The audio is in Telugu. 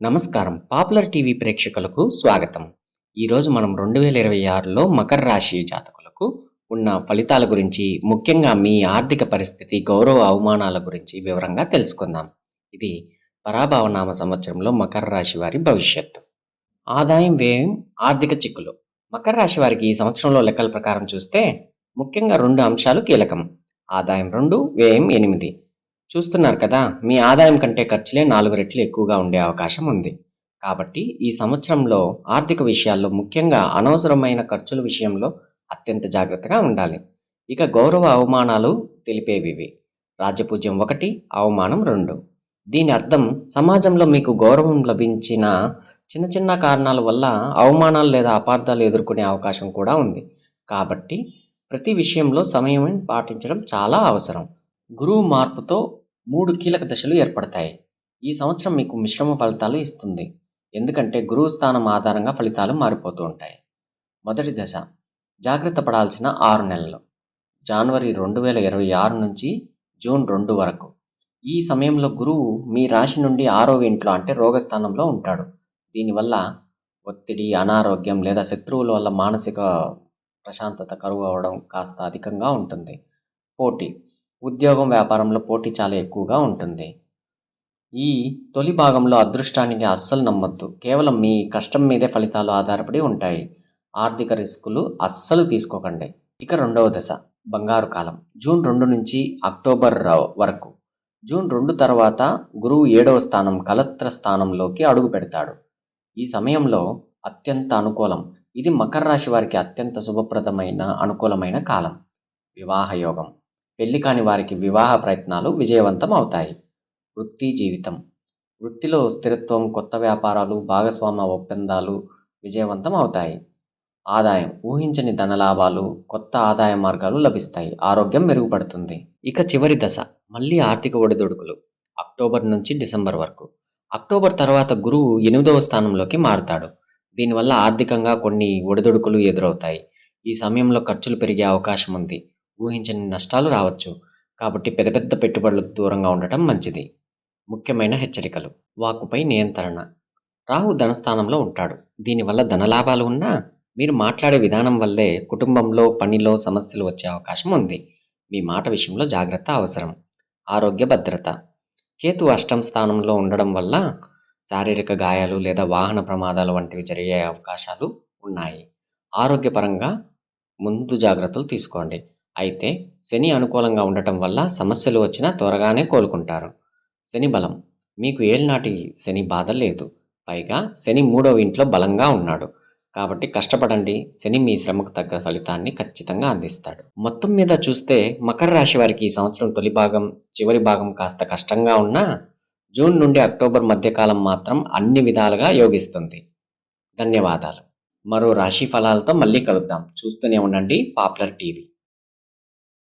నమస్కారం. పాపులర్ టీవీ ప్రేక్షకులకు స్వాగతం. ఈరోజు మనం 2026లో మకర రాశి జాతకులకు ఉన్న ఫలితాల గురించి, ముఖ్యంగా మీ ఆర్థిక పరిస్థితి, గౌరవ అవమానాల గురించి వివరంగా తెలుసుకుందాం. ఇది పరాభవనామ సంవత్సరంలో మకర రాశి వారి భవిష్యత్తు. ఆదాయం, వ్యయం, ఆర్థిక చిక్కులు. మకర రాశి వారికి ఈ సంవత్సరంలో లెక్కల ప్రకారం చూస్తే ముఖ్యంగా 2 అంశాలు కీలకం. ఆదాయం 2, వ్యయం 8. చూస్తున్నారు కదా, మీ ఆదాయం కంటే ఖర్చులే 4 రెట్లు ఎక్కువగా ఉండే అవకాశం ఉంది. కాబట్టి ఈ సంవత్సరంలో ఆర్థిక విషయాల్లో, ముఖ్యంగా అనవసరమైన ఖర్చుల విషయంలో అత్యంత జాగ్రత్తగా ఉండాలి. ఇక గౌరవ అవమానాలు తెలిపేవివి. రాజ్యపూజ్యం 1, అవమానం 2. దీని అర్థం, సమాజంలో మీకు గౌరవం లభించిన చిన్న చిన్న కారణాల వల్ల అవమానాలు లేదా అపార్థాలు ఎదుర్కొనే అవకాశం కూడా ఉంది. కాబట్టి ప్రతి విషయంలో సమయం పాటించడం చాలా అవసరం. గురువు మార్పుతో 3 కీలక దశలు ఏర్పడతాయి. ఈ సంవత్సరం మీకు మిశ్రమ ఫలితాలు ఇస్తుంది. ఎందుకంటే గురువు స్థానం ఆధారంగా ఫలితాలు మారిపోతూ ఉంటాయి. మొదటి దశ, జాగ్రత్త పడాల్సిన 6 నెలలు. జనవరి 2026 నుంచి జూన్ 2 వరకు. ఈ సమయంలో గురువు మీ రాశి నుండి 6వ ఇంట్లో, అంటే రోగస్థానంలో ఉంటాడు. దీనివల్ల ఒత్తిడి, అనారోగ్యం లేదా శత్రువుల వల్ల మానసిక ప్రశాంతత కరువు అవ్వడం కాస్త అధికంగా ఉంటుంది. పోటీ. ఉద్యోగం, వ్యాపారంలో పోటీ చాలా ఎక్కువగా ఉంటుంది. ఈ తొలి భాగంలో అదృష్టానికి అస్సలు నమ్మొద్దు. కేవలం మీ కష్టం మీదే ఫలితాలు ఆధారపడి ఉంటాయి. ఆర్థిక రిస్కులు అస్సలు తీసుకోకండి. ఇక రెండవ దశ, బంగారు కాలం. జూన్ 2 నుంచి అక్టోబర్ వరకు. జూన్ 2 తర్వాత గురువు 7వ స్థానం, కలత్ర స్థానంలోకి అడుగు పెడతాడు. ఈ సమయంలో అత్యంత అనుకూలం. ఇది మకర రాశి వారికి అత్యంత శుభప్రదమైన, అనుకూలమైన కాలం. వివాహ యోగం. పెళ్లి కాని వారికి వివాహ ప్రయత్నాలు విజయవంతం అవుతాయి. వృత్తి, జీవితం. వృత్తిలో స్థిరత్వం, కొత్త వ్యాపారాలు, భాగస్వామ్య ఒప్పందాలు విజయవంతం అవుతాయి. ఆదాయం. ఊహించని ధనలాభాలు, కొత్త ఆదాయ మార్గాలు లభిస్తాయి. ఆరోగ్యం మెరుగుపడుతుంది. ఇక చివరి దశ, మళ్ళీ ఆర్థిక ఒడిదుడుకులు. అక్టోబర్ నుంచి డిసెంబర్ వరకు. అక్టోబర్ తర్వాత గురువు 8వ స్థానంలోకి మారుతాడు. దీనివల్ల ఆర్థికంగా కొన్ని ఒడిదుడుకులు ఎదురవుతాయి. ఈ సమయంలో ఖర్చులు పెరిగే అవకాశం ఉంది. ఊహించని నష్టాలు రావచ్చు. కాబట్టి పెద్ద పెద్ద పెట్టుబడులకు దూరంగా ఉండటం మంచిది. ముఖ్యమైన హెచ్చరికలు. వాక్కుపై నియంత్రణ. రాహు ధనస్థానంలో ఉంటాడు. దీనివల్ల ధనలాభాలు ఉన్నా మీరు మాట్లాడే విధానం వల్లే కుటుంబంలో, పనిలో సమస్యలు వచ్చే అవకాశం ఉంది. మీ మాట విషయంలో జాగ్రత్త అవసరం. ఆరోగ్య భద్రత. కేతు 8వ స్థానంలో ఉండడం వల్ల శారీరక గాయాలు లేదా వాహన ప్రమాదాలు వంటివి జరిగే అవకాశాలు ఉన్నాయి. ఆరోగ్యపరంగా ముందు జాగ్రత్తలు తీసుకోండి. అయితే శని అనుకూలంగా ఉండటం వల్ల సమస్యలు వచ్చినా త్వరగానే కోలుకుంటారు. శని బలం. మీకు ఏలినాటి శని బాధ లేదు. పైగా శని 3వ ఇంట్లో బలంగా ఉన్నాడు. కాబట్టి కష్టపడండి. శని మీ శ్రమకు తగ్గ ఫలితాన్ని ఖచ్చితంగా అందిస్తాడు. మొత్తం మీద చూస్తే మకర రాశి వారికి ఈ సంవత్సరం తొలి భాగం, చివరి భాగం కాస్త కష్టంగా ఉన్నా జూన్ నుండి అక్టోబర్ మధ్యకాలం మాత్రం అన్ని విధాలుగా యోగిస్తుంది. ధన్యవాదాలు. మరో రాశి ఫలాలతో మళ్ళీ కలుద్దాం. చూస్తూనే ఉండండి పాపులర్ టీవీ.